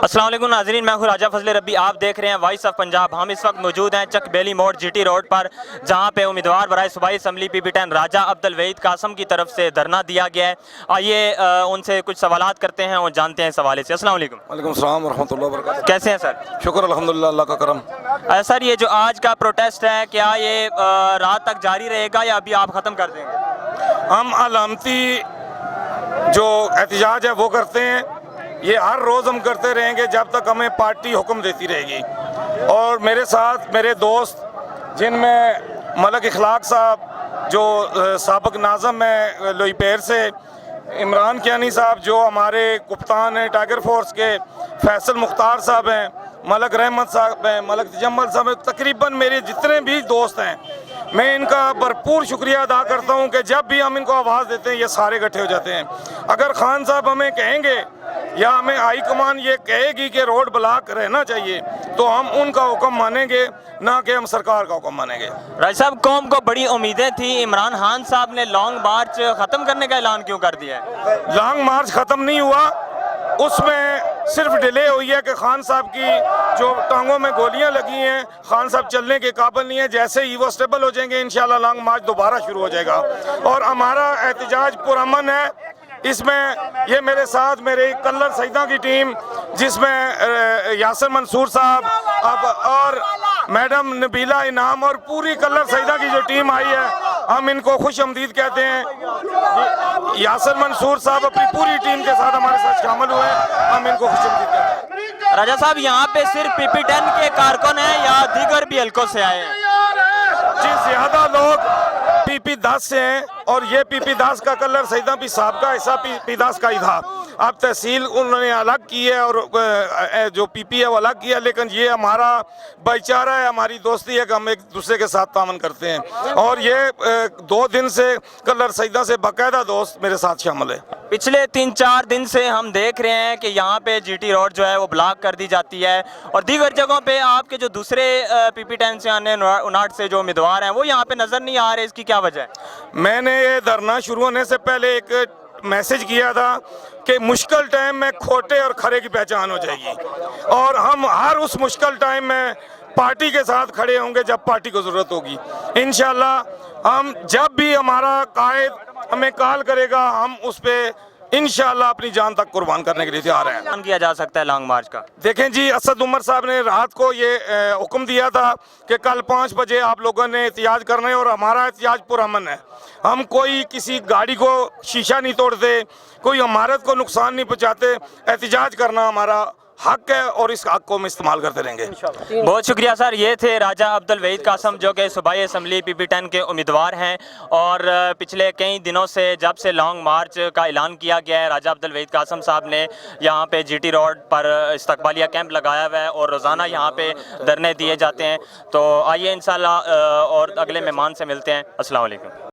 अस्सलाम वालेकुम नाज़रीन, मैं हूँ राजा फजल रब्बी। आप देख रहे हैं वॉइस ऑफ पंजाब। हम इस वक्त मौजूद हैं चक बेली मोड़ जीटी रोड पर, जहाँ पे उम्मीदवार बराए सूबाई असम्बली PP10 राजा अब्दुल वहीद कासम की तरफ से धरना दिया गया है। आइए उनसे कुछ सवालात करते हैं और जानते हैं इस हवाले से। अस्सलाम वालेकुम। वालेकुम सलाम व रहमतुल्लाहि व बरकातहू। कैसे हैं सर? शुक्र अल्हम्दुलिल्लाह, अल्लाह का करम। सर, ये जो आज का प्रोटेस्ट है, क्या ये रात तक जारी रहेगा या अभी आप ख़त्म कर देंगे? हम अलामती जो एहतजाज है वो करते हैं, ये हर रोज़ हम करते रहेंगे जब तक हमें पार्टी हुक्म देती रहेगी। और मेरे साथ मेरे दोस्त, जिनमें मलक इखलाक साहब जो साबिक नाज़म है लोईपेर से, इमरान कियानी साहब जो हमारे कप्तान हैं टाइगर फोर्स के, फैसल मुख्तार साहब हैं, मलक रहमत साहब हैं, मलक तजम्मल साहब हैं, तकरीबन मेरे जितने भी दोस्त हैं, मैं इनका भरपूर शुक्रिया अदा करता हूं कि जब भी हम इनको आवाज़ देते हैं ये सारे इकट्ठे हो जाते हैं। अगर खान साहब हमें कहेंगे या हमें हाई कमान ये कहेगी कि रोड ब्लॉक रहना चाहिए तो हम उनका हुक्म मानेंगे, ना कि हम सरकार का हुक्म मानेंगे। राजा साहब, कौम को बड़ी उम्मीदें थी, इमरान खान साहब ने लॉन्ग मार्च ख़त्म करने का ऐलान क्यों कर दिया है? लॉन्ग मार्च ख़त्म नहीं हुआ, उसमें सिर्फ डिले हुई है कि खान साहब की जो टांगों में गोलियां लगी हैं, खान साहब चलने के काबिल नहीं है। जैसे ही वो स्टेबल हो जाएंगे इंशाल्लाह लॉन्ग मार्च दोबारा शुरू हो जाएगा। और हमारा एहतजाज पुरअमन है। इसमें ये मेरे साथ मेरे कल्लर सईदा की टीम, जिसमें यासिर मंसूर साहब अब और मैडम नबीला इनाम और पूरी कल्लर सईदा की जो टीम आई है, हम इनको खुश आमदीद कहते हैं। यासिर मंसूर साहब अपनी पूरी टीम के साथ हमारे साथ शामिल हुए, हम इनको खुश आमदीद कहते हैं। राजा साहब, यहाँ पे सिर्फ PP10 के कारकुन हैं या दीगर भी हल्कों से आए हैं? जी, ज़्यादा लोग PP10 से हैं और ये PP10 का कलर सईदा भी साहब का हिस्सा PP10 का ही था। अब तहसील उन्होंने अलग की है और जो PP है वो अलग किया, लेकिन ये हमारा भाईचारा है, हमारी दोस्ती है कि हम एक दूसरे के साथ तामन करते हैं। और ये 2 दिन से कलर सईदा से बाकायदा दोस्त मेरे साथ शामिल है। पिछले 3-4 दिन से हम देख रहे हैं कि यहाँ पे GT रोड जो है वो ब्लॉक कर दी जाती है और दीगर जगहों पे आपके जो दूसरे PP10 से आने 59 से जो उम्मीदवार हैं वो यहाँ पे नज़र नहीं आ रहे। इसकी क्या वजह है? मैंने ये धरना शुरू होने से पहले एक मैसेज किया था कि मुश्किल टाइम में खोटे और खरे की पहचान हो जाएगी और हम हर उस मुश्किल टाइम में पार्टी के साथ खड़े होंगे जब पार्टी को ज़रूरत होगी। इंशाल्लाह हम जब भी हमारा कायद हमें कॉल करेगा, हम उस पर इंशाल्लाह अपनी जान तक कुर्बान करने के लिए तैयार हैं। ऐलान किया जा सकता है लॉन्ग मार्च का? देखें जी, असद उमर साहब ने रात को ये हुक्म दिया था कि कल 5 बजे आप लोगों ने एहतियाज करना है और हमारा एहतियाज पुरअमन है। हम कोई किसी गाड़ी को शीशा नहीं तोड़ते, कोई इमारत को नुकसान नहीं पहुँचाते। एहतिजाज करना हमारा हक है और इस हक को हम इस्तेमाल करते रहेंगे। बहुत शुक्रिया सर। ये थे राजा अब्दुल वहीद कासम जो कि सूबाई असम्बली PP10 के उम्मीदवार हैं और पिछले कई दिनों से जब से लॉन्ग मार्च का ऐलान किया गया है, राजा अब्दुल वहीद कासम साहब ने यहाँ पे GT रोड पर इस्तकबालिया कैंप लगाया हुआ है और रोज़ाना यहाँ पे धरने दिए जाते हैं। तो आइए इंशाल्लाह और अगले मेहमान से मिलते हैं। अस्सलाम वालेकुम।